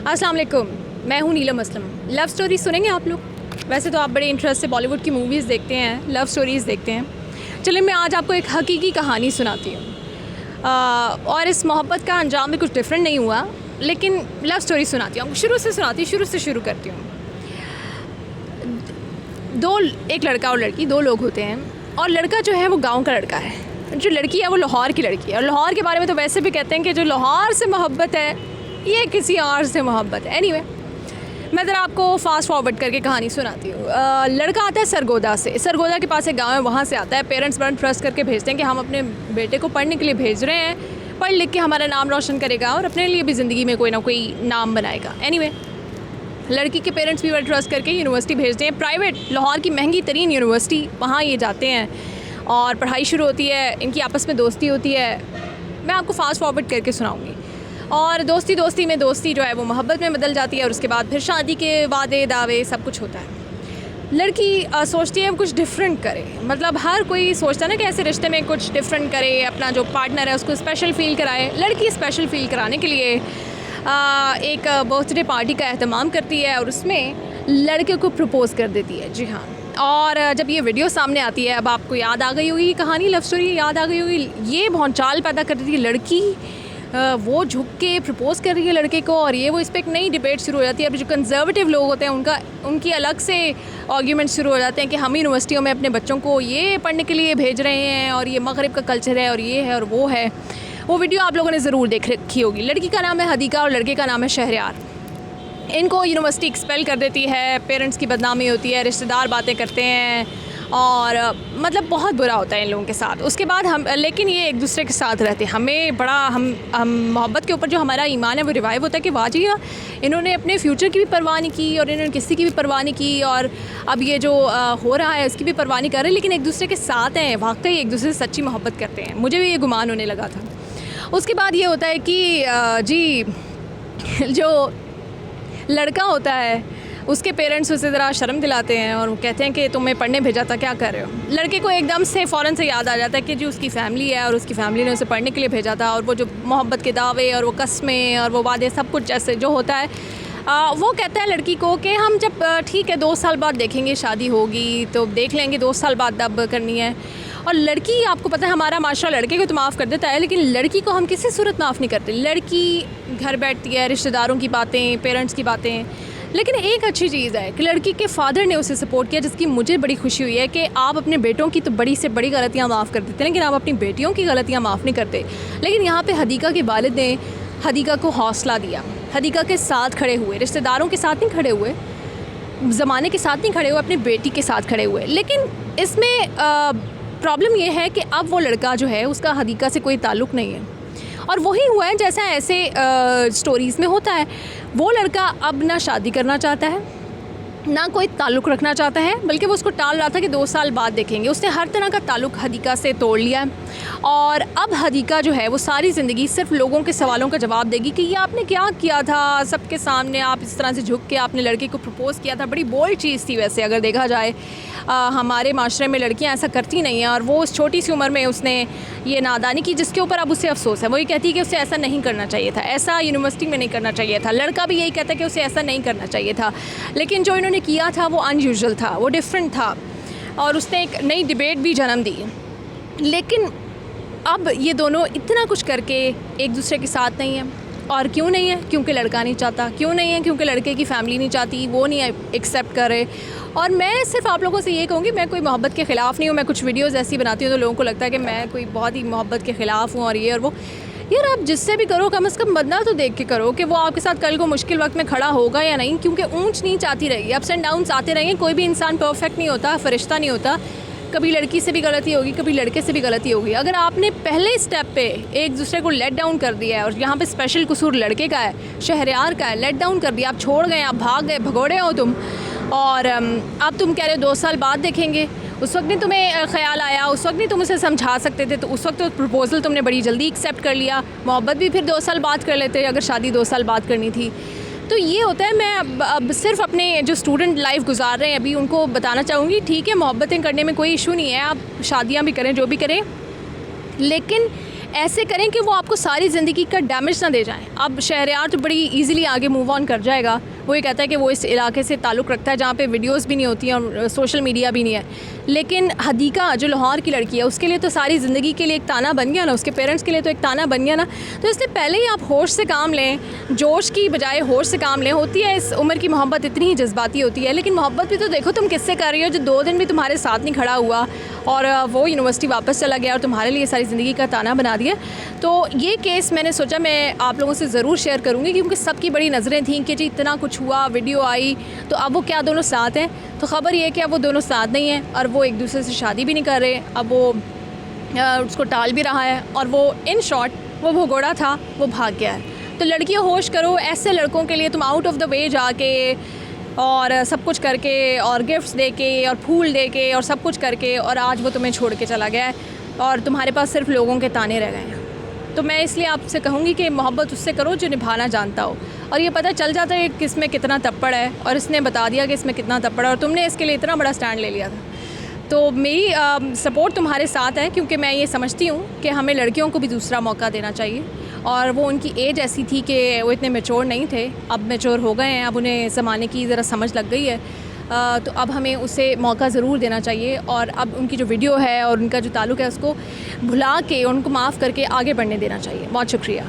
अस्सलाम वालेकुम, मैं हूँ नीलम असलम। लव स्टोरी सुनेंगे आप लोग? वैसे तो आप बड़े इंटरेस्ट से बॉलीवुड की मूवीज़ देखते हैं, लव स्टोरीज़ देखते हैं। चलिए मैं आज आपको एक हकीकी कहानी सुनाती हूँ। और इस मोहब्बत का अंजाम भी कुछ डिफरेंट नहीं हुआ, लेकिन लव स्टोरी सुनाती हूँ। शुरू से सुनाती हूँ, शुरू से शुरू करती हूँ। एक लड़का और लड़की, दो लोग होते हैं, और लड़का जो है वो गाँव का लड़का है, जो लड़की है वो लाहौर की लड़की है। और लाहौर के बारे में तो वैसे भी कहते हैं कि जो लाहौर से मोहब्बत है ये किसी और से मोहब्बत है। एनीवे, मैं ज़रा आपको फास्ट फॉरवर्ड करके कहानी सुनाती हूँ। लड़का आता है सरगोदा से। सरगोदा के पास एक गाँव है, वहाँ से आता है। पेरेंट्स बड़ा ट्रस्ट करके भेजते हैं कि हम अपने बेटे को पढ़ने के लिए भेज रहे हैं, पढ़ लिख के हमारा नाम रोशन करेगा और अपने लिए भी ज़िंदगी में कोई ना कोई नाम बनाएगा। एनीवे, लड़की के पेरेंट्स भी बड़ा ट्रस्ट करके यूनिवर्सिटी भेजते हैं, प्राइवेट लाहौर की महंगी तरीन यूनिवर्सिटी। वहाँ ये जाते हैं और पढ़ाई शुरू होती है, इनकी आपस में दोस्ती होती है। मैं आपको फास्ट फॉरवर्ड करके सुनाऊँगी। और दोस्ती में दोस्ती जो है वो मोहब्बत में बदल जाती है, और उसके बाद फिर शादी के वादे दावे सब कुछ होता है। लड़की सोचती है कुछ डिफरेंट करे, मतलब हर कोई सोचता है ना कि ऐसे रिश्ते में कुछ डिफरेंट करे, अपना जो पार्टनर है उसको स्पेशल फ़ील कराए। लड़की स्पेशल फ़ील कराने के लिए एक बर्थडे पार्टी का एहतमाम करती है और उसमें लड़के को प्रपोज़ कर देती है। जी हाँ। और जब ये वीडियो सामने आती है, अब आपको याद आ गई होगी कहानी, लव स्टोरी याद आ गई होगी। ये भौंचाल पैदा कर देती है लड़की, वो झुक के प्रपोज़ कर रही है लड़के को, और ये वो इस पर एक नई डिबेट शुरू हो जाती है। अब जो कंजर्वेटिव लोग होते हैं उनकी अलग से आर्ग्यूमेंट शुरू हो जाते हैं कि हम यूनिवर्सिटियों में अपने बच्चों को ये पढ़ने के लिए भेज रहे हैं, और ये मगरिब का कल्चर है, और ये है और वो है। वो वीडियो आप लोगों ने ज़रूर देख रखी होगी। लड़की का नाम है हदीका और लड़के का नाम है शहरयार। इनको यूनिवर्सिटी एक्सपेल कर देती है, पेरेंट्स की बदनामी होती है, रिश्तेदार बातें करते हैं, और मतलब बहुत बुरा होता है इन लोगों के साथ। उसके बाद लेकिन ये एक दूसरे के साथ रहते हैं। हमें बड़ा हम मोहब्बत के ऊपर जो हमारा ईमान है वो रिवाइव होता है कि वाह जी हाँ, इन्होंने अपने फ्यूचर की भी परवाह नहीं की और इन्होंने किसी की भी परवाह नहीं की, और अब ये जो हो रहा है उसकी भी परवाह नहीं कर रहे, लेकिन एक दूसरे के साथ हैं, वाकई एक दूसरे से सच्ची मोहब्बत करते हैं। मुझे भी ये गुमान होने लगा था। उसके बाद ये होता है कि जी जो लड़का होता है उसके पेरेंट्स उसे ज़रा शर्म दिलाते हैं और वो कहते हैं कि तुम्हें पढ़ने भेजा था, क्या कर रहे हो। लड़के को एकदम से फ़ौरन से याद आ जाता है कि जी उसकी फ़ैमिली है और उसकी फ़ैमिली ने उसे पढ़ने के लिए भेजा था, और वो जो मोहब्बत के दावे और वो कस्में और वो वादे सब कुछ जैसे जो होता है, वो कहता है लड़की को कि हम जब ठीक है 2 साल बाद देखेंगे, शादी होगी तो देख लेंगे, 2 साल बाद अब करनी है। और लड़की, आपको पता है हमारा माशरा लड़के को तो माफ़ कर देता है, लेकिन लड़की को हम किसी सूरत माफ़ नहीं करते। लड़की घर बैठती है, रिश्तेदारों की बातें, पेरेंट्स की बातें। लेकिन एक अच्छी चीज़ है कि लड़की के फादर ने उसे सपोर्ट किया, जिसकी मुझे बड़ी खुशी हुई है कि आप अपने बेटों की तो बड़ी से बड़ी गलतियाँ माफ़ कर देते हैं, लेकिन आप अपनी बेटियों की गलतियाँ माफ़ नहीं करते। लेकिन यहाँ पे हदीका के वालिद ने हदीका को हौसला दिया, हदीका के साथ खड़े हुए, रिश्तेदारों के साथ नहीं खड़े हुए, ज़माने के साथ नहीं खड़े हुए, अपनी बेटी के साथ खड़े हुए। लेकिन इसमें प्रॉब्लम ये है कि अब वो लड़का जो है उसका हदीका से कोई ताल्लुक़ नहीं है, और वही हुआ है जैसा ऐसे स्टोरीज़ में होता है। वो लड़का अब ना शादी करना चाहता है, ना कोई ताल्लुक़ रखना चाहता है, बल्कि वो उसको टाल रहा था कि 2 साल बाद देखेंगे। उसने हर तरह का ताल्लुक़ हदीका से तोड़ लिया है, और अब हदीका जो है वो सारी ज़िंदगी सिर्फ लोगों के सवालों का जवाब देगी कि ये आपने क्या किया था, सबके सामने आप इस तरह से झुक के आपने लड़के को प्रपोज़ किया था। बड़ी बोल्ड चीज़ थी वैसे अगर देखा जाए। हमारे माशरे में लड़कियां ऐसा करती नहीं हैं, और वो उस छोटी सी उम्र में उसने ये नादानी की जिसके ऊपर अब उसे अफसोस है। वो ये कहती है कि उसे ऐसा नहीं करना चाहिए था, ऐसा यूनिवर्सिटी में नहीं करना चाहिए था। लड़का भी यही कहता है कि उसे ऐसा नहीं करना चाहिए था, लेकिन जो इन्होंने किया था वो अनयूजुअल था, वो डिफरेंट था, और उसने एक नई डिबेट भी जन्म दी। लेकिन अब ये दोनों इतना कुछ करके एक दूसरे के साथ नहीं है। और क्यों नहीं है? क्योंकि लड़का नहीं चाहता। क्यों नहीं है? क्योंकि लड़के की फैमिली नहीं चाहती, वो नहीं एक्सेप्ट कर रहे। और मैं सिर्फ आप लोगों से ये कहूँगी, मैं कोई मोहब्बत के ख़िलाफ़ नहीं हूँ। मैं कुछ वीडियोस ऐसी बनाती हूँ तो लोगों को लगता है कि मैं कोई बहुत ही मोहब्बत के ख़िलाफ़ हूँ और ये और वो। यार आप जिससे भी करो कम से कम बदला तो देख के करो कि वो आपके साथ कल को मुश्किल वक्त में खड़ा होगा या नहीं, क्योंकि ऊँच नीच आती रहेगी, अप्स एंड डाउन्स आते रहेंगे। कोई भी इंसान परफेक्ट नहीं होता, फ़रिश्ता नहीं होता। कभी लड़की से भी गलती होगी, कभी लड़के से भी गलती होगी। अगर आपने पहले स्टेप पे एक दूसरे को लेट डाउन कर दिया है, और यहाँ पे स्पेशल कसूर लड़के का है, शहरयार का है, लेट डाउन कर दिया, आप छोड़ गए, आप भाग गए, भगोड़े हो तुम, और अब तुम कह रहे हो 2 साल बाद देखेंगे। उस वक्त नहीं तुम्हें ख्याल आया, उस वक्त नहीं तुम उसे समझा सकते थे, तो उस वक्त तो प्रपोज़ल तुमने बड़ी जल्दी एक्सेप्ट कर लिया। मोहब्बत भी फिर 2 साल बाद कर लेते अगर शादी 2 साल बाद करनी थी। तो ये होता है। मैं अब सिर्फ अपने जो स्टूडेंट लाइफ गुजार रहे हैं अभी उनको बताना चाहूँगी, ठीक है मोहब्बतें करने में कोई इशू नहीं है, आप शादियाँ भी करें, जो भी करें, लेकिन ऐसे करें कि वो आपको सारी ज़िंदगी का डैमेज ना दे जाएं। अब शहरयार तो बड़ी इजीली आगे मूव ऑन कर जाएगा, वो ये कहता है कि वो इस इलाके से ताल्लुक़ रखता है जहाँ पे वीडियोस भी नहीं होती हैं और सोशल मीडिया भी नहीं है। लेकिन हदीका जो लाहौर की लड़की है उसके लिए तो सारी ज़िंदगी के लिए एक ताना बन गया ना, उसके पेरेंट्स के लिए तो एक ताना बन गया ना। तो इसलिए पहले ही आप होश से काम लें, जोश की बजाय होश से काम लें। होती है इस उम्र की मोहब्बत इतनी ही जज्बाती होती है, लेकिन मोहब्बत भी तो देखो तुम किससे कर रही हो जो 2 दिन भी तुम्हारे साथ नहीं खड़ा हुआ और वो यूनिवर्सिटी वापस चला गया और तुम्हारे लिए सारी ज़िंदगी का ताना बना दिया। तो ये केस मैंने सोचा मैं आप लोगों से ज़रूर शेयर करूँगी, क्योंकि सबकी बड़ी नज़रें थीं कि जी इतना कुछ हुआ, वीडियो आई, तो अब वो क्या दोनों साथ हैं? तो ख़बर ये है कि अब वो दोनों साथ नहीं हैं और वो एक दूसरे से शादी भी नहीं कर रहे। अब वो उसको टाल भी रहा है और वो इन शॉर्ट वो भगोड़ा था, वो भाग गया है। तो लड़कियों होश करो, ऐसे लड़कों के लिए तुम आउट ऑफ द वे जाके और सब कुछ करके और गिफ्ट्स दे के और फूल दे के और सब कुछ करके और आज वो तुम्हें छोड़ के चला गया है और तुम्हारे पास सिर्फ लोगों के ताने रह गए हैं। तो मैं इसलिए आपसे कहूँगी कि मोहब्बत उससे करो जो निभाना जानता हो। और ये पता चल जाता है कि इसमें कितना तप्पड़ है और इसने बता दिया कि इसमें कितना तप्पड़ है और तुमने इसके लिए इतना बड़ा स्टैंड ले लिया था। तो मेरी सपोर्ट तुम्हारे साथ है, क्योंकि मैं ये समझती हूँ कि हमें लड़कियों को भी दूसरा मौका देना चाहिए। और वो उनकी एज ऐसी थी कि वो इतने मैच्योर नहीं थे, अब मैच्योर हो गए हैं, अब उन्हें ज़माने की ज़रा समझ लग गई है। तो अब हमें उसे मौका ज़रूर देना चाहिए और अब उनकी जो वीडियो है और उनका जो ताल्लुक़ है उसको भुला के, उनको माफ़ करके आगे बढ़ने देना चाहिए। बहुत शुक्रिया।